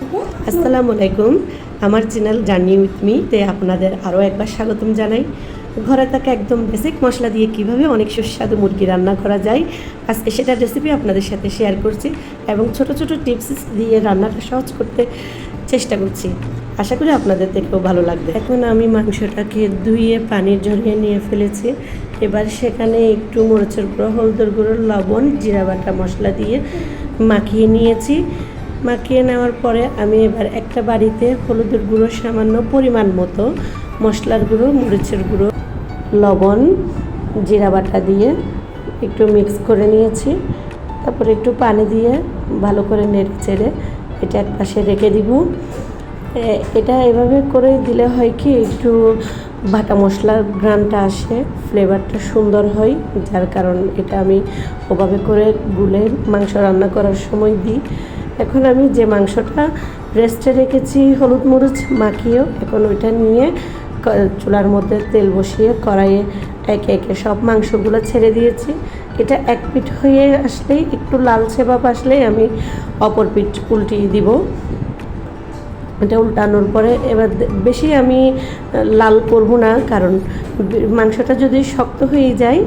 আসসালামু আলাইকুম। আমার চ্যানেল জার্নি উইথ মি তে আপনাদের আরও একবার স্বাগতম জানাই। ঘরে থাকা একদম বেসিক মশলা দিয়ে কিভাবে অনেক সুস্বাদু মুরগি রান্না করা যায়, আজকে সেটার রেসিপি আপনাদের সাথে শেয়ার করছি এবং ছোট ছোট টিপস দিয়ে রান্নাটা সহজ করতে চেষ্টা করছি। আশা করি আপনাদের দেখেও ভালো লাগবে। এখন আমি মাংসটাকে ধুয়ে পানি ঝরিয়ে নিয়ে ফেলেছি। এবার সেখানে একটু মরিচের গুঁড়ো, হলুদের গুঁড়ো, লবণ, জিরা বাটা মশলা দিয়ে মাখিয়ে নিয়েছি। মাখিয়ে নেওয়ার পরে আমি এবার একটা বাড়িতে হলুদের গুঁড়ো সামান্য পরিমাণ মতো, মশলার গুঁড়ো, মরিচের গুঁড়ো, লবণ, জিরা বাটা দিয়ে একটু মিক্স করে নিয়েছি। তারপরে একটু পানি দিয়ে ভালো করে নেড়ে চেড়ে এটা এক পাশে রেখে দিব। এটা এভাবে করে দিলে হয় কি, একটু বাটা মশলার ঘ্রাণটা আসে, ফ্লেভারটা সুন্দর হয়, যার কারণ এটা আমি ওভাবে করে গুলে মাংস রান্না করার সময় দিই। এখন আমি যে মাংসটা রেস্টে রেখেছি হলুদ মরিচ মাখিয়েও, এখন ওইটা নিয়ে চুলার মধ্যে তেল বসিয়ে কড়াইয়ে একে একে সব মাংসগুলো ছেড়ে দিয়েছি। এটা এক পিঠ হয়ে আসলেই, একটু লালচে ভাব আসলেই আমি অপর পিঠ উল্টিয়ে দিব। এটা উল্টানোর পরে এবার বেশি আমি লাল করব না, কারণ মাংসটা যদি শক্ত হয়ে যায়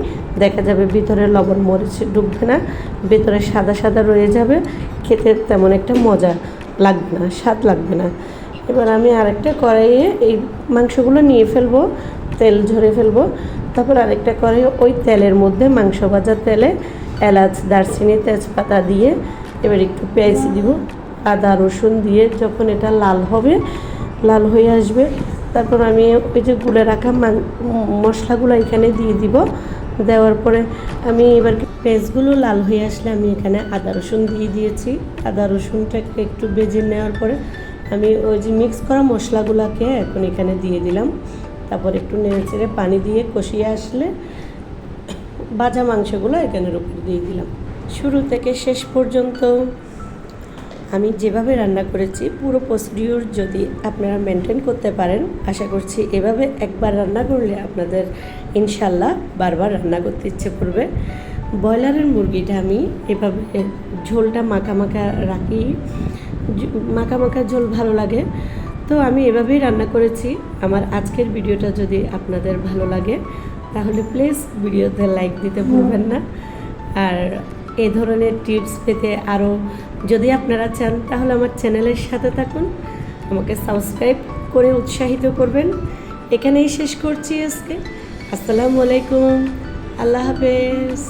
দেখা যাবে ভিতরে লবণ মরিচ ঢুকবে না, ভেতরে সাদা সাদা রয়ে যাবে, খেতে তেমন একটা মজা লাগবে না, স্বাদ লাগবে না। এবার আমি আরেকটা কড়াইয়ে এই মাংসগুলো নিয়ে ফেলবো, তেল ঝরে ফেলবো। তারপর আরেকটা কড়াইয়ে ওই তেলের মধ্যে মাংস ভাজা তেলে এলাচ, দারচিনি, তেজপাতা দিয়ে এবার একটু পেঁয়াজ দিব, আদা রসুন দিয়ে যখন এটা লাল হবে, লাল হয়ে আসবে, তারপর আমি ওই যে গুলে রাখা মশলাগুলো এখানে দিয়ে দিব। দেওয়ার পরে আমি এবার পেঁয়াজগুলো লাল হয়ে আসলে আমি এখানে আদা রসুন দিয়ে দিয়েছি। আদা রসুনটাকে একটু ভেজে নেওয়ার পরে আমি ওই যে মিক্স করা মশলাগুলোকে এখন এখানে দিয়ে দিলাম। তারপর একটু নেড়ে চেড়ে পানি দিয়ে কষিয়ে আসলে ভাজা মাংসগুলো এখানের উপর দিয়ে দিলাম। শুরু থেকে শেষ পর্যন্ত আমি যেভাবে রান্না করেছি পুরো প্রসিডিউর যদি আপনারা মেনটেন করতে পারেন, আশা করছি এভাবে একবার রান্না করলে আপনাদের ইনশাল্লাহ বারবার রান্না করতে ইচ্ছে করবে। ব্রয়লারের মুরগিটা আমি এভাবে ঝোলটা মাখা মাখা রাখি, মাখা মাখা ঝোল ভালো লাগে, তো আমি এভাবেই রান্না করেছি। আমার আজকের ভিডিওটা যদি আপনাদের ভালো লাগে তাহলে প্লিজ ভিডিওতে লাইক দিতে ভুলবেন না। আর এই ধরনের টিপস পেতে আরও যদি আপনারা চান তাহলে আমার চ্যানেলের সাথে থাকুন, আমাকে সাবস্ক্রাইব করে উৎসাহিত করবেন। এখানেই শেষ করছি আজকে। আসসালামু আলাইকুম, আল্লাহ হাফেজ।